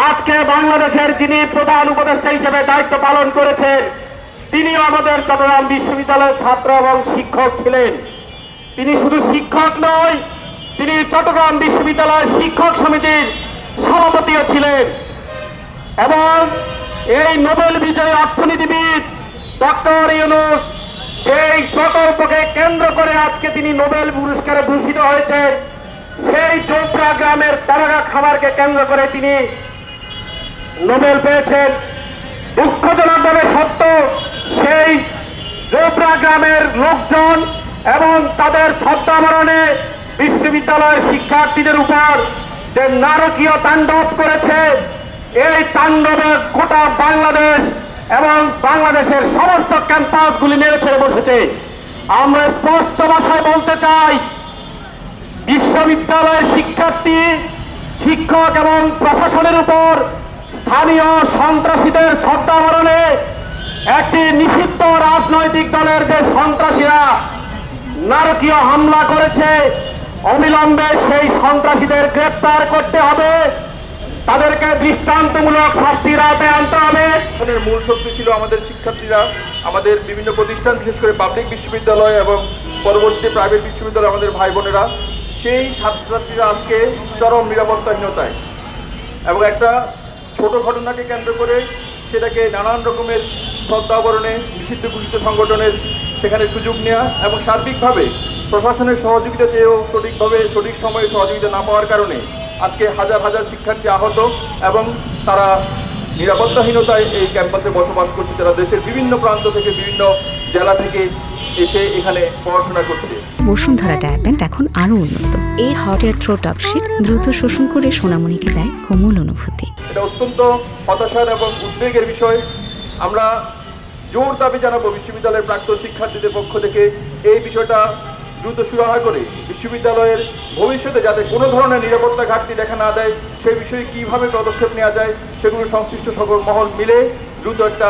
আজকে বাংলাদেশের যিনি প্রধান উপদেষ্টা হিসেবে দায়িত্ব পালন করেছেন, তিনিও আমাদের চট্টগ্রাম বিশ্ববিদ্যালয়ের ছাত্র এবং শিক্ষক ছিলেন। তিনি শুধু শিক্ষক নয়, তিনি চট্টগ্রাম বিশ্ববিদ্যালয়ের শিক্ষক সমিতির সভাপতিও ছিলেন। এবং এই নোবেল বিজয়ী অর্থনীতিবিদ ডক্টর ইউনূস যেই প্রকল্পকে কেন্দ্র করে আজকে তিনি নোবেল পুরস্কারে ভূষিত হয়েছেন, সেই চোপড়া গ্রামের তারাগা খামারকে কেন্দ্র করে তিনি নোবেল পেয়েছেন। দুঃখজনকভাবে সত্য, সেই চোপড়া গ্রামের লোকজন এবং তাদের ছদ্মাবরণে বিশ্ববিদ্যালয়ের শিক্ষার্থীদের উপর যে নারকীয় তাণ্ডব করেছে, এই তাণ্ডবে গোটা বাংলাদেশ এবং বাংলাদেশের সমস্ত ক্যাম্পাসগুলি নেড়ে ছেড়ে বসেছে। আমরা স্পষ্ট ভাষায় বলতে চাই, বিশ্ববিদ্যালয়ের শিক্ষার্থী, শিক্ষক এবং প্রশাসনের উপর স্থানীয় সন্ত্রাসীদের ছদ্মাবরণে একটি নিষিদ্ধ রাজনৈতিক দলের যে সন্ত্রাসীরা নারকীয় হামলা করেছে, অবিলম্বে সেই সন্ত্রাসীদের গ্রেপ্তার করতে হবে, তাদেরকে দৃষ্টান্তমূলক শাস্তির আওতায় আনতে হবে। মূল শক্তি ছিল আমাদের শিক্ষার্থীরা, আমাদের বিভিন্ন প্রতিষ্ঠান, বিশেষ করে পাবলিক বিশ্ববিদ্যালয় এবং পরবর্তী প্রাইভেট বিশ্ববিদ্যালয়, আমাদের ভাই বোনেরা, সেই ছাত্রছাত্রীরা আজকে চরম নিরাপত্তাহীনতায়, এবং একটা ছোট ঘটনাকে কেন্দ্র করে সেটাকে নানান রকমের ছদ্মাবরণে নিষিদ্ধ ঘোষিত সংগঠনের সেখানে সুযোগ নেওয়া এবং সার্বিকভাবে প্রশাসনের সহযোগিতা চেয়েও সঠিকভাবে সঠিক সময়ে সহযোগিতা না পাওয়ার কারণে আজকে হাজার হাজার শিক্ষার্থী আহত এবং তারা নিরাপত্তাহীনতায় এই ক্যাম্পাসে বসবাস করছে, যারা দেশের বিভিন্ন প্রান্ত থেকে, বিভিন্ন জেলা থেকে এসে এখানে পড়াশোনা করছে। বসুন্ধরা ডায়াপেন্ট এখন আরো উন্নত। এই হট এয়ার থ্রো টপশিট দ্রুত শোষণ করে সোনামণিকে দেয় কোমল অনুভূতি। এটা অত্যন্ত হতাশার এবং উদ্বেগের বিষয়। আমরা জোর দাবি জানাবো বিশ্ববিদ্যালয়ের প্রাক্তন শিক্ষার্থীদের পক্ষ থেকে এই বিষয়টা দ্রুত সুরাহা করে বিশ্ববিদ্যালয়ের ভবিষ্যতে যাতে কোনো ধরনের নিরাপত্তা ঘাটতি দেখা না দেয়, সেই বিষয়ে কীভাবে পদক্ষেপ নেওয়া যায় সেগুলো সংশ্লিষ্ট সকল মহল মিলে দ্রুত একটা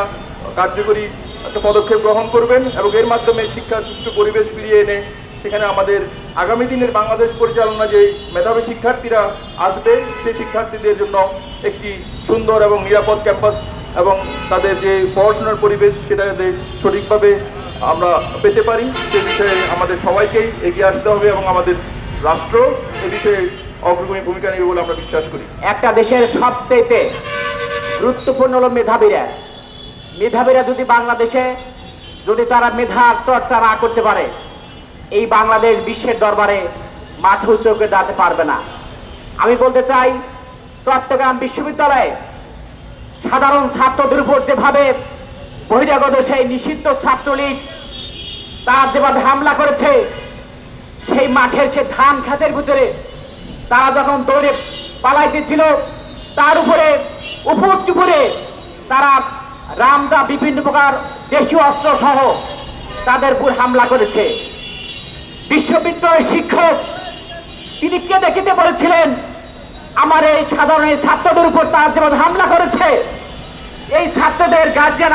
কার্যকরী একটা পদক্ষেপ গ্রহণ করবেন এবং এর মাধ্যমে শিক্ষার সুষ্ঠু পরিবেশ ফিরিয়ে এনে সেখানে আমাদের আগামী দিনের বাংলাদেশ পরিচালনা যে মেধাবী শিক্ষার্থীরা আসবে, সেই শিক্ষার্থীদের জন্য একটি সুন্দর এবং নিরাপদ ক্যাম্পাস এবং তাদের যে পড়াশোনার পরিবেশ সেটা যাতে সঠিকভাবে আমরা পেতে পারি, সে বিষয়ে আমাদের সবাইকেই এগিয়ে আসতে হবে এবং আমাদের রাষ্ট্র এ বিষয়ে অগ্রগণী ভূমিকা নেবে বলে আমরা বিশ্বাস করি। একটা দেশের সবচেয়ে গুরুত্বপূর্ণ হলো মেধাবীরা। মেধাবীরা যদি বাংলাদেশে যদি তারা মেধার চর্চা না করতে পারে, এই বাংলাদেশ বিশ্বের দরবারে মাথা উঁচু করে দাঁড়াতে পারবে না। আমি বলতে চাই, চট্টগ্রাম বিশ্ববিদ্যালয়ে সাধারণ ছাত্রদের উপর যেভাবে বহিরাগত সেই নিষিদ্ধ ছাত্রলীগ তার যেভাবে হামলা করেছে, সেই মাঠের সে ধান খাতের ভিতরে তারা যখন দৌড়ে পালাইতেছিল, তার উপরে উপরে তারা রামদা বিভিন্ন প্রকার দেশীয় অস্ত্র সহ তাদের উপর হামলা করেছে। বিশ্ববিদ্যালয়ের শিক্ষক তিনি কে দেখিতে বলেছিলেন, আমার এই সাধারণ এই ছাত্রদের উপর তার যেভাবে হামলা করেছে, এই ছাত্রদের গার্জিয়ান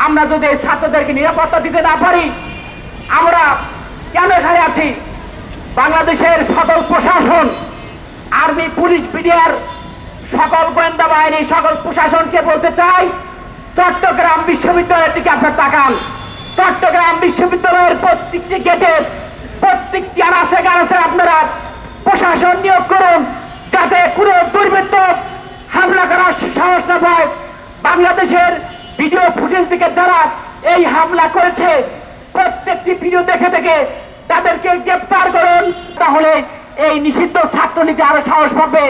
আমরা যদি এই ছাত্রদেরকে নিরাপত্তা দিতে না পারি, আমরা কেন এখানে আছি? বাংলাদেশের সকল প্রশাসন, আর্মি, পুলিশ, বিডিআর, সকল গোয়েন্দা বাহিনী, সকল প্রশাসনকে বলতে চাই, চট্টগ্রাম বিশ্ববিদ্যালয়ের দিকে আপনার তাকান। চট্টগ্রাম বিশ্ববিদ্যালয়ের প্রত্যেকটি গেটে, প্রত্যেকটি আনাচে কানাচে আপনারা প্রশাসন নিয়োগ করুন, যাতে কোনো দুর্বৃত্ত হামলা করার সাহস না পায়। বাংলাদেশের ভিডিও ফুটেজ থেকে যারা এই হামলা করেছে, প্রত্যেকটি ভিডিও দেখে তাদেরকে গ্রেপ্তার করুন, তাহলে এই নিষিদ্ধ ছাত্রলীগে আরো সাহস পাবে।